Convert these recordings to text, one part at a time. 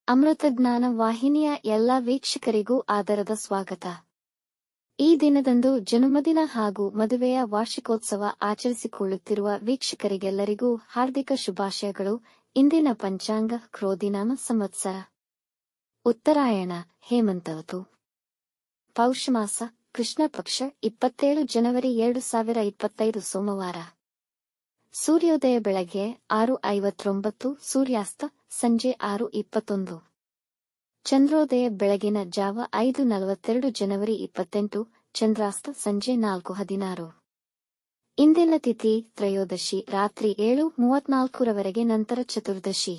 ಅಮೃತಜ್ಞಾನ ವಾಹಿನಿಯ ಎಲ್ಲ ವೀಕ್ಷಕರಿಗೂ ಆದರದ ಸ್ವಾಗತ. ಈ ದಿನದಂದು ಜನ್ಮದಿನ ಹಾಗೂ ಮದುವೆಯ ವಾರ್ಷಿಕೋತ್ಸವ ಆಚರಿಸಿಕೊಳ್ಳುತ್ತಿರುವ ವೀಕ್ಷಕರಿಗೆಲ್ಲರಿಗೂ ಹಾರ್ದಿಕ ಶುಭಾಶಯಗಳು. ಇಂದಿನ ಪಂಚಾಂಗ ಕ್ರೋಧಿನಾಮ ಸಂವತ್ಸರ ಉತ್ತರಾಯಣ ಹೇಮಂತ ಋತು ಪೌಷಮಾಸ ಕೃಷ್ಣ ಪಕ್ಷ 27 ಜನವರಿ 2025 ಸೋಮವಾರ. ಸೂರ್ಯೋದಯ ಬೆಳಗ್ಗೆ 6:59, ಸೂರ್ಯಾಸ್ತ ಸಂಜೆ 6:21. ಚಂದ್ರೋದಯ ಬೆಳಗಿನ ಜಾವ 5:42 ಜನವರಿ 28, ಚಂದ್ರಾಸ್ತ ಸಂಜೆ 4:16. ಇಂದಿನ ತಿಥಿ ತ್ರಯೋದಶಿ ರಾತ್ರಿ 7:34 ರವರೆಗೆ, ನಂತರ ಚತುರ್ದಶಿ.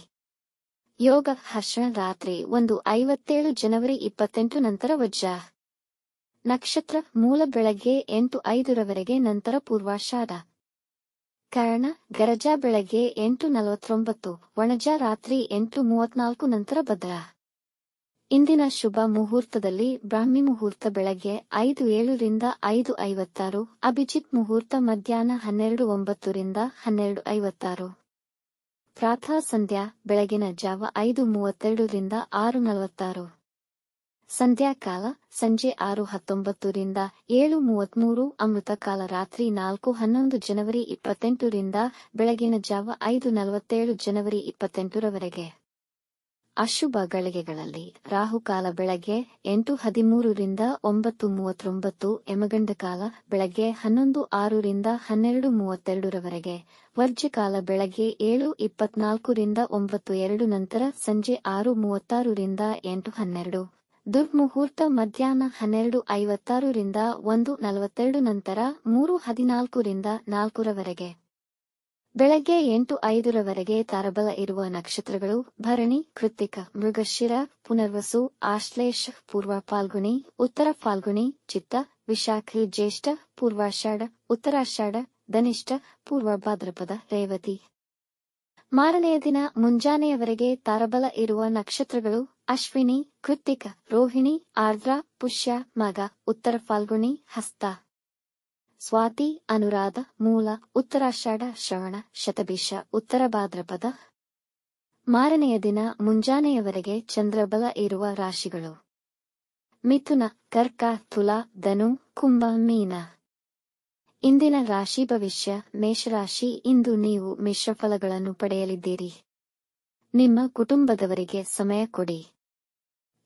ಯೋಗ ಹರ್ಷಣ ರಾತ್ರಿ 1:57 ಜನವರಿ 28, ನಂತರ ವಜ್ರ. ನಕ್ಷತ್ರ ಮೂಲ ಬೆಳಗ್ಗೆ 8:05 ರವರೆಗೆ, ನಂತರ ಪೂರ್ವಾಷಾಢ. ಕರಣ ಗರಜ ಬೆಳಗ್ಗೆ 8:49, ವಣಜ ರಾತ್ರಿ 8:34, ನಂತರ ಭದ್ರ. ಇಂದಿನ ಶುಭ ಮುಹೂರ್ತದಲ್ಲಿ ಬ್ರಾಹ್ಮಿ ಮುಹೂರ್ತ ಬೆಳಗ್ಗೆ 5:07 ರಿಂದ 5:56, ಅಭಿಜಿತ್ ಮುಹೂರ್ತ ಮಧ್ಯಾಹ್ನ 12:09 ರಿಂದ 12:56. ಪ್ರಾತಃ ಸಂಧ್ಯಾ ಬೆಳಗಿನ ಜಾವ 5:32 ರಿಂದ 6:46. ಸಂಧ್ಯಾಕಾಲ ಸಂಜೆ 6:19 ರಿಂದ 7:33. ಅಮೃತ ಕಾಲ ರಾತ್ರಿ 4:11 ಜನವರಿ 28 ರಿಂದ ಬೆಳಗಿನ ಜಾವ 5:47 ಜನವರಿ 28 ರವರೆಗೆ. ಅಶುಭ ಗಳಿಗೆಗಳಲ್ಲಿ ರಾಹುಕಾಲ ಬೆಳಗ್ಗೆ 8:13 ರಿಂದ 9:39, ಯಮಗಂಡ ಕಾಲ ಬೆಳಗ್ಗೆ 11:06 ರಿಂದ 12:32 ರವರೆಗೆ, ವರ್ಜ್ಯಕಾಲ ಬೆಳಗ್ಗೆ 7:24 ರಿಂದ 9:02, ನಂತರ ಸಂಜೆ 6:36 ರಿಂದ 8:12. ದುರ್ಮುಹೂರ್ತ ಮಧ್ಯಾಹ್ನ 12:56 ರಿಂದ 1:42, ನಂತರ 3:14 ರಿಂದ 4 ರವರೆಗೆ. ಬೆಳಗ್ಗೆ 8:05 ರವರೆಗೆ ತಾರಬಲ ಇರುವ ನಕ್ಷತ್ರಗಳು ಭರಣಿ, ಕೃತ್ತಿಕ, ಮೃಗಶಿರ, ಪುನರ್ವಸು, ಆಶ್ಲೇಷ, ಪೂರ್ವ ಫಾಲ್ಗುಣಿ, ಉತ್ತರ ಫಾಲ್ಗುಣಿ, ಚಿತ್ತ, ವಿಶಾಖ, ಜ್ಯೇಷ್ಠ, ಪೂರ್ವಾಷಾಢ, ಉತ್ತರಾಷಾಢ, ಧನಿಷ್ಠ, ಪೂರ್ವ ಭಾದ್ರಪದ, ರೇವತಿ. ಮಾರನೆಯ ದಿನ ಮುಂಜಾನೆಯವರೆಗೆ ತಾರಬಲ ಇರುವ ನಕ್ಷತ್ರಗಳು ಅಶ್ವಿನಿ, ಕೃತ್ತಿಕ, ರೋಹಿಣಿ, ಆರ್ದ್ರ, ಪುಷ್ಯ, ಮಗ, ಉತ್ತರ ಫಾಲ್ಗುಣಿ, ಹಸ್ತ, ಸ್ವಾತಿ, ಅನುರಾಧ, ಮೂಲ, ಉತ್ತರಾಷಾಢ, ಶ್ರವಣ, ಶತಭಿಷ, ಉತ್ತರ ಭಾದ್ರಪದ. ಮಾರನೆಯ ದಿನ ಮುಂಜಾನೆಯವರೆಗೆ ಚಂದ್ರಬಲ ಇರುವ ರಾಶಿಗಳು ಮಿಥುನ, ಕರ್ಕ, ತುಲಾ, ಧನು, ಕುಂಭ, ಮೀನ. ಇಂದಿನ ರಾಶಿ ಭವಿಷ್ಯ ಮೇಷರಾಶಿ. ಇಂದು ನೀವು ಮಿಶ್ರಫಲಗಳನ್ನು ಪಡೆಯಲಿದ್ದೀರಿ. ನಿಮ್ಮ ಕುಟುಂಬದವರಿಗೆ ಸಮಯ ಕೊಡಿ.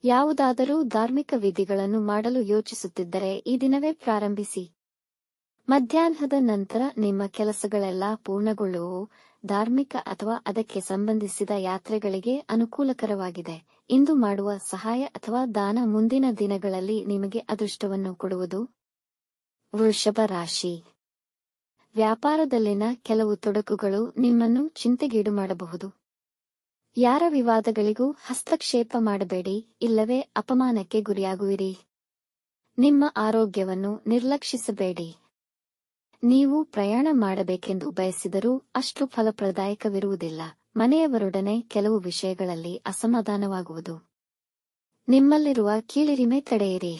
ಯಾವುದಾದರೂ ಧಾರ್ಮಿಕ ವಿಧಿಗಳನ್ನು ಮಾಡಲು ಯೋಚಿಸುತ್ತಿದ್ದರೆ ಈ ದಿನವೇ ಪ್ರಾರಂಭಿಸಿ. ಮಧ್ಯಾಹ್ನದ ನಂತರ ನಿಮ್ಮ ಕೆಲಸಗಳೆಲ್ಲ ಪೂರ್ಣಗೊಳ್ಳುವವು. ಧಾರ್ಮಿಕ ಅಥವಾ ಅದಕ್ಕೆ ಸಂಬಂಧಿಸಿದ ಯಾತ್ರೆಗಳಿಗೆ ಅನುಕೂಲಕರವಾಗಿದೆ. ಇಂದು ಮಾಡುವ ಸಹಾಯ ಅಥವಾ ದಾನ ಮುಂದಿನ ದಿನಗಳಲ್ಲಿ ನಿಮಗೆ ಅದೃಷ್ಟವನ್ನು ಕೊಡುವುದು. ವೃಷಭ ರಾಶಿ. ವ್ಯಾಪಾರದಲ್ಲಿನ ಕೆಲವು ತೊಡಕುಗಳು ನಿಮ್ಮನ್ನು ಚಿಂತೆಗೀಡು ಮಾಡಬಹುದು. ಯಾರ ವಿವಾದಗಳಿಗೂ ಹಸ್ತಕ್ಷೇಪ ಮಾಡಬೇಡಿ, ಇಲ್ಲವೇ ಅಪಮಾನಕ್ಕೆ ಗುರಿಯಾಗುವಿರಿ. ನಿಮ್ಮ ಆರೋಗ್ಯವನ್ನು ನಿರ್ಲಕ್ಷಿಸಬೇಡಿ. ನೀವು ಪ್ರಯಾಣ ಮಾಡಬೇಕೆಂದು ಬಯಸಿದರೂ ಅಷ್ಟು ಫಲಪ್ರದಾಯಕವಿರುವುದಿಲ್ಲ. ಮನೆಯವರೊಡನೆ ಕೆಲವು ವಿಷಯಗಳಲ್ಲಿ ಅಸಮಾಧಾನವಾಗುವುದು. ನಿಮ್ಮಲ್ಲಿರುವ ಕೀಳಿರಿಮೆ ತಡೆಯಿರಿ.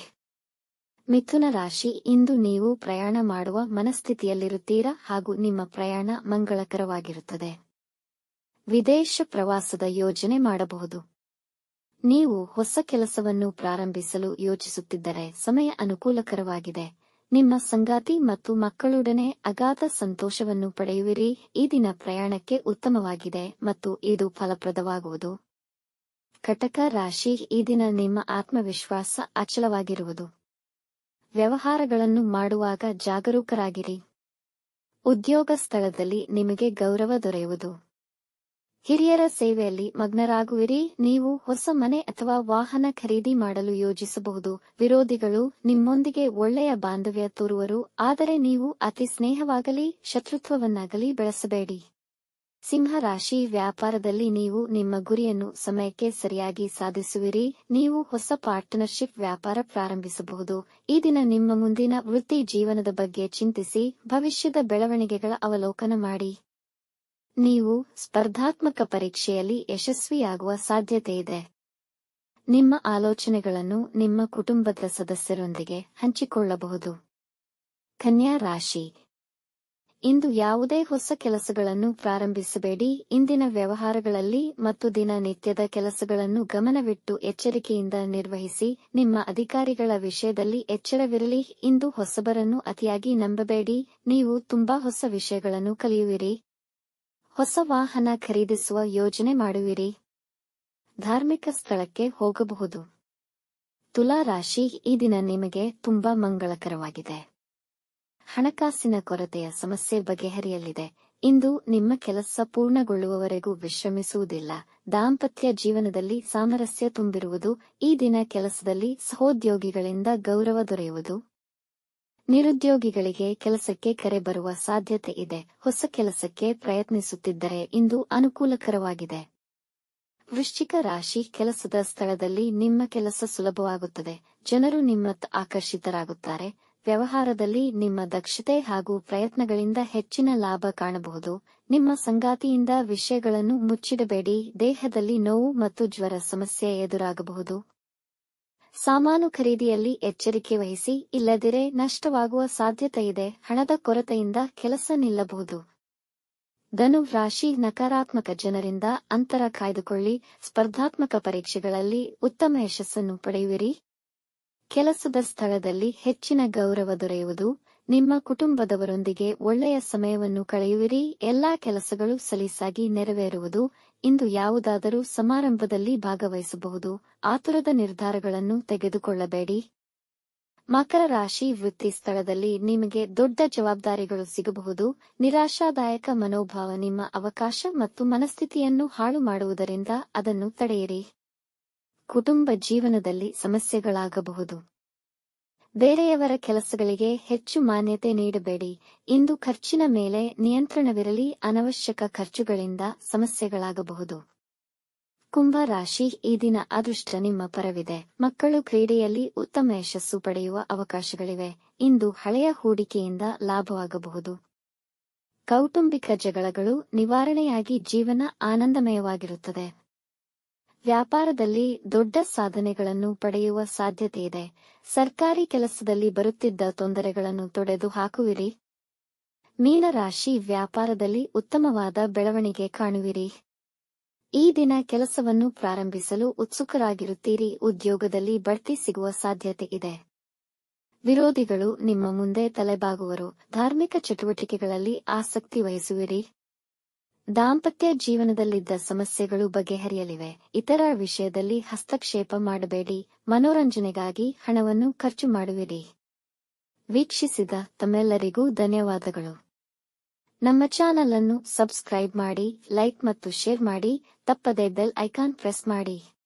ಮಿಥುನ ರಾಶಿ. ಇಂದು ನೀವು ಪ್ರಯಾಣ ಮಾಡುವ ಮನಸ್ಥಿತಿಯಲ್ಲಿರುತ್ತೀರಾ ಹಾಗೂ ನಿಮ್ಮ ಪ್ರಯಾಣ ಮಂಗಳಕರವಾಗಿರುತ್ತದೆ. ವಿದೇಶ ಪ್ರವಾಸದ ಯೋಜನೆ ಮಾಡಬಹುದು. ನೀವು ಹೊಸ ಕೆಲಸವನ್ನು ಪ್ರಾರಂಭಿಸಲು ಯೋಚಿಸುತ್ತಿದ್ದರೆ ಸಮಯ ಅನುಕೂಲಕರವಾಗಿದೆ. ನಿಮ್ಮ ಸಂಗಾತಿ ಮತ್ತು ಮಕ್ಕಳೊಡನೆ ಅಗಾಧ ಸಂತೋಷವನ್ನು ಪಡೆಯುವಿರಿ. ಈ ದಿನ ಪ್ರಯಾಣಕ್ಕೆ ಉತ್ತಮವಾಗಿದೆ ಮತ್ತು ಇದು ಫಲಪ್ರದವಾಗುವುದು. ಕಟಕ ರಾಶಿ. ಈ ದಿನ ನಿಮ್ಮ ಆತ್ಮವಿಶ್ವಾಸ ಅಚಲವಾಗಿರುವುದು. ವ್ಯವಹಾರಗಳನ್ನು ಮಾಡುವಾಗ ಜಾಗರೂಕರಾಗಿರಿ. ಉದ್ಯೋಗ ಸ್ಥಳದಲ್ಲಿ ನಿಮಗೆ ಗೌರವ ದೊರೆಯುವುದು. ಹಿರಿಯರ ಸೇವೆಯಲ್ಲಿ ಮಗ್ನರಾಗುವಿರಿ. ನೀವು ಹೊಸ ಮನೆ ಅಥವಾ ವಾಹನ ಖರೀದಿ ಮಾಡಲು ಯೋಜಿಸಬಹುದು. ವಿರೋಧಿಗಳು ನಿಮ್ಮೊಂದಿಗೆ ಒಳ್ಳೆಯ ಬಾಂಧವ್ಯ ತೋರುವರು, ಆದರೆ ನೀವು ಅತಿ ಸ್ನೇಹವಾಗಲಿ ಶತ್ರುತ್ವವನ್ನಾಗಲಿ ಬೆಳೆಸಬೇಡಿ. ಸಿಂಹ ರಾಶಿ. ವ್ಯಾಪಾರದಲ್ಲಿ ನೀವು ನಿಮ್ಮ ಗುರಿಯನ್ನು ಸಮಯಕ್ಕೆ ಸರಿಯಾಗಿ ಸಾಧಿಸುವಿರಿ. ನೀವು ಹೊಸ ಪಾರ್ಟ್ನರ್ಶಿಪ್ ವ್ಯಾಪಾರ ಪ್ರಾರಂಭಿಸಬಹುದು. ಈ ದಿನ ನಿಮ್ಮ ಮುಂದಿನ ವೃತ್ತಿ ಜೀವನದ ಬಗ್ಗೆ ಚಿಂತಿಸಿ ಭವಿಷ್ಯದ ಬೆಳವಣಿಗೆಗಳ ಅವಲೋಕನ ಮಾಡಿ. ನೀವು ಸ್ಪರ್ಧಾತ್ಮಕ ಪರೀಕ್ಷೆಯಲ್ಲಿ ಯಶಸ್ವಿಯಾಗುವ ಸಾಧ್ಯತೆಯಿದೆ. ನಿಮ್ಮ ಆಲೋಚನೆಗಳನ್ನು ನಿಮ್ಮ ಕುಟುಂಬದ ಸದಸ್ಯರೊಂದಿಗೆ ಹಂಚಿಕೊಳ್ಳಬಹುದು. ಕನ್ಯಾ ರಾಶಿ. ಇಂದು ಯಾವುದೇ ಹೊಸ ಕೆಲಸಗಳನ್ನು ಪ್ರಾರಂಭಿಸಬೇಡಿ. ಇಂದಿನ ವ್ಯವಹಾರಗಳಲ್ಲಿ ಮತ್ತು ದಿನನಿತ್ಯದ ಕೆಲಸಗಳನ್ನು ಗಮನವಿಟ್ಟು ಎಚ್ಚರಿಕೆಯಿಂದ ನಿರ್ವಹಿಸಿ. ನಿಮ್ಮ ಅಧಿಕಾರಿಗಳ ವಿಷಯದಲ್ಲಿ ಎಚ್ಚರವಿರಲಿ. ಇಂದು ಹೊಸಬರನ್ನು ಅತಿಯಾಗಿ ನಂಬಬೇಡಿ. ನೀವು ತುಂಬಾ ಹೊಸ ವಿಷಯಗಳನ್ನು ಕಲಿಯುವಿರಿ. ಹೊಸ ವಾಹನ ಖರೀದಿಸುವ ಯೋಜನೆ ಮಾಡುವಿರಿ. ಧಾರ್ಮಿಕ ಸ್ಥಳಕ್ಕೆ ಹೋಗಬಹುದು. ತುಲಾ ರಾಶಿ, ಈ ದಿನ ನಿಮಗೆ ತುಂಬಾ ಮಂಗಳಕರವಾಗಿದೆ. ಹಣಕಾಸಿನ ಕೊರತೆಯ ಸಮಸ್ಯೆ ಬಗೆಹರಿಯಲಿದೆ. ಇಂದು ನಿಮ್ಮ ಕೆಲಸ ಪೂರ್ಣಗೊಳ್ಳುವವರೆಗೂ ವಿಶ್ರಮಿಸುವುದಿಲ್ಲ. ದಾಂಪತ್ಯ ಜೀವನದಲ್ಲಿ ಸಾಮರಸ್ಯ ತುಂಬಿರುವುದು. ಈ ದಿನ ಕೆಲಸದಲ್ಲಿ ಸಹೋದ್ಯೋಗಿಗಳಿಂದ ಗೌರವ ದೊರೆಯುವುದು. ನಿರುದ್ಯೋಗಿಗಳಿಗೆ ಕೆಲಸಕ್ಕೆ ಕರೆ ಬರುವ ಸಾಧ್ಯತೆ ಇದೆ. ಹೊಸ ಕೆಲಸಕ್ಕೆ ಪ್ರಯತ್ನಿಸುತ್ತಿದ್ದರೆ ಇಂದು ಅನುಕೂಲಕರವಾಗಿದೆ. ವೃಶ್ಚಿಕ ರಾಶಿ, ಕೆಲಸದ ಸ್ಥಳದಲ್ಲಿ ನಿಮ್ಮ ಕೆಲಸ ಸುಲಭವಾಗುತ್ತದೆ. ಜನರು ನಿಮ್ಮತ್ತ ಆಕರ್ಷಿತರಾಗುತ್ತಾರೆ. ವ್ಯವಹಾರದಲ್ಲಿ ನಿಮ್ಮ ದಕ್ಷತೆ ಹಾಗೂ ಪ್ರಯತ್ನಗಳಿಂದ ಹೆಚ್ಚಿನ ಲಾಭ ಕಾಣಬಹುದು. ನಿಮ್ಮ ಸಂಗಾತಿಯಿಂದ ವಿಷಯಗಳನ್ನು ಮುಚ್ಚಿಡಬೇಡಿ. ದೇಹದಲ್ಲಿ ನೋವು ಮತ್ತು ಜ್ವರ ಸಮಸ್ಯೆ ಎದುರಾಗಬಹುದು. ಸಾಮಾನು ಖರೀದಿಯಲ್ಲಿ ಎಚ್ಚರಿಕೆ ವಹಿಸಿ, ಇಲ್ಲದಿರೆ ನಷ್ಟವಾಗುವ ಸಾಧ್ಯತೆಯಿದೆ. ಹಣದ ಕೊರತೆಯಿಂದ ಕೆಲಸ ನಿಲ್ಲಬಹುದು. ಧನು ರಾಶಿ, ನಕಾರಾತ್ಮಕ ಜನರಿಂದ ಅಂತರ ಕಾಯ್ದುಕೊಳ್ಳಿ. ಸ್ಪರ್ಧಾತ್ಮಕ ಪರೀಕ್ಷೆಗಳಲ್ಲಿ ಉತ್ತಮ ಯಶಸ್ಸನ್ನು ಪಡೆಯುವಿರಿ. ಕೆಲಸದ ಸ್ಥಳದಲ್ಲಿ ಹೆಚ್ಚಿನ ಗೌರವ ದೊರೆಯುವುದು. ನಿಮ್ಮ ಕುಟುಂಬದವರೊಂದಿಗೆ ಒಳ್ಳೆಯ ಸಮಯವನ್ನು ಕಳೆಯುವಿರಿ. ಎಲ್ಲಾ ಕೆಲಸಗಳು ಸಲೀಸಾಗಿ ನೆರವೇರುವುದು. ಇಂದು ಯಾವುದಾದರೂ ಸಮಾರಂಭದಲ್ಲಿ ಭಾಗವಹಿಸಬಹುದು. ಆತುರದ ನಿರ್ಧಾರಗಳನ್ನು ತೆಗೆದುಕೊಳ್ಳಬೇಡಿ. ಮಕರ ರಾಶಿ, ವೃತ್ತಿ ಸ್ಥಳದಲ್ಲಿ ನಿಮಗೆ ದೊಡ್ಡ ಜವಾಬ್ದಾರಿಗಳು ಸಿಗಬಹುದು. ನಿರಾಶಾದಾಯಕ ಮನೋಭಾವ ನಿಮ್ಮ ಅವಕಾಶ ಮತ್ತು ಮನಸ್ಥಿತಿಯನ್ನು ಹಾಳು ಮಾಡುವುದರಿಂದ ಅದನ್ನು ತಡೆಯಿರಿ. ಕುಟುಂಬ ಜೀವನದಲ್ಲಿ ಸಮಸ್ಯೆಗಳಾಗಬಹುದು. ಬೇರೆಯವರ ಕೆಲಸಗಳಿಗೆ ಹೆಚ್ಚು ಮಾನ್ಯತೆ ನೀಡಬೇಡಿ. ಇಂದು ಖರ್ಚಿನ ಮೇಲೆ ನಿಯಂತ್ರಣವಿರಲಿ. ಅನವಶ್ಯಕ ಖರ್ಚುಗಳಿಂದ ಸಮಸ್ಯೆಗಳಾಗಬಹುದು. ಕುಂಭ ರಾಶಿ, ಈ ದಿನ ಅದೃಷ್ಟ ನಿಮ್ಮ ಪರವಿದೆ. ಮಕ್ಕಳು ಕ್ರೀಡೆಯಲ್ಲಿ ಉತ್ತಮ ಯಶಸ್ಸು ಪಡೆಯುವ ಅವಕಾಶಗಳಿವೆ. ಇಂದು ಹಳೆಯ ಹೂಡಿಕೆಯಿಂದ ಲಾಭವಾಗಬಹುದು. ಕೌಟುಂಬಿಕ ಜಗಳಗಳು ನಿವಾರಣೆಯಾಗಿ ಜೀವನ ಆನಂದಮಯವಾಗಿರುತ್ತದೆ. ವ್ಯಾಪಾರದಲ್ಲಿ ದೊಡ್ಡ ಸಾಧನೆಗಳನ್ನು ಪಡೆಯುವ ಸಾಧ್ಯತೆಯಿದೆ. ಸರ್ಕಾರಿ ಕೆಲಸದಲ್ಲಿ ಬರುತ್ತಿದ್ದ ತೊಂದರೆಗಳನ್ನು ತೊಡೆದು ಹಾಕುವಿರಿ. ಮೀನರಾಶಿ, ವ್ಯಾಪಾರದಲ್ಲಿ ಉತ್ತಮವಾದ ಬೆಳವಣಿಗೆ ಕಾಣುವಿರಿ. ಈ ದಿನ ಕೆಲಸವನ್ನು ಪ್ರಾರಂಭಿಸಲು ಉತ್ಸುಕರಾಗಿರುತ್ತೀರಿ. ಉದ್ಯೋಗದಲ್ಲಿ ಬಡ್ತಿ ಸಿಗುವ ಸಾಧ್ಯತೆ ಇದೆ. ವಿರೋಧಿಗಳು ನಿಮ್ಮ ಮುಂದೆ ತಲೆಬಾಗುವರು. ಧಾರ್ಮಿಕ ಚಟುವಟಿಕೆಗಳಲ್ಲಿ ಆಸಕ್ತಿ ವಹಿಸುವಿರಿ. ದಾಂಪತ್ಯ ಜೀವನದಲ್ಲಿದ್ದ ಸಮಸ್ಯೆಗಳು ಬಗೆಹರಿಯಲಿವೆ. ಇತರ ವಿಷಯದಲ್ಲಿ ಹಸ್ತಕ್ಷೇಪ ಮಾಡಬೇಡಿ. ಮನೋರಂಜನೆಗಾಗಿ ಹಣವನ್ನು ಖರ್ಚು ಮಾಡುವಿರಿ. ವೀಕ್ಷಿಸಿದ ತಮ್ಮೆಲ್ಲರಿಗೂ ಧನ್ಯವಾದಗಳು. ನಮ್ಮ ಚಾನಲ್ ಅನ್ನು ಸಬ್ಸ್ಕ್ರೈಬ್ ಮಾಡಿ, ಲೈಕ್ ಮತ್ತು ಶೇರ್ ಮಾಡಿ. ತಪ್ಪದೇ ಬೆಲ್ ಐಕಾನ್ ಪ್ರೆಸ್ ಮಾಡಿ.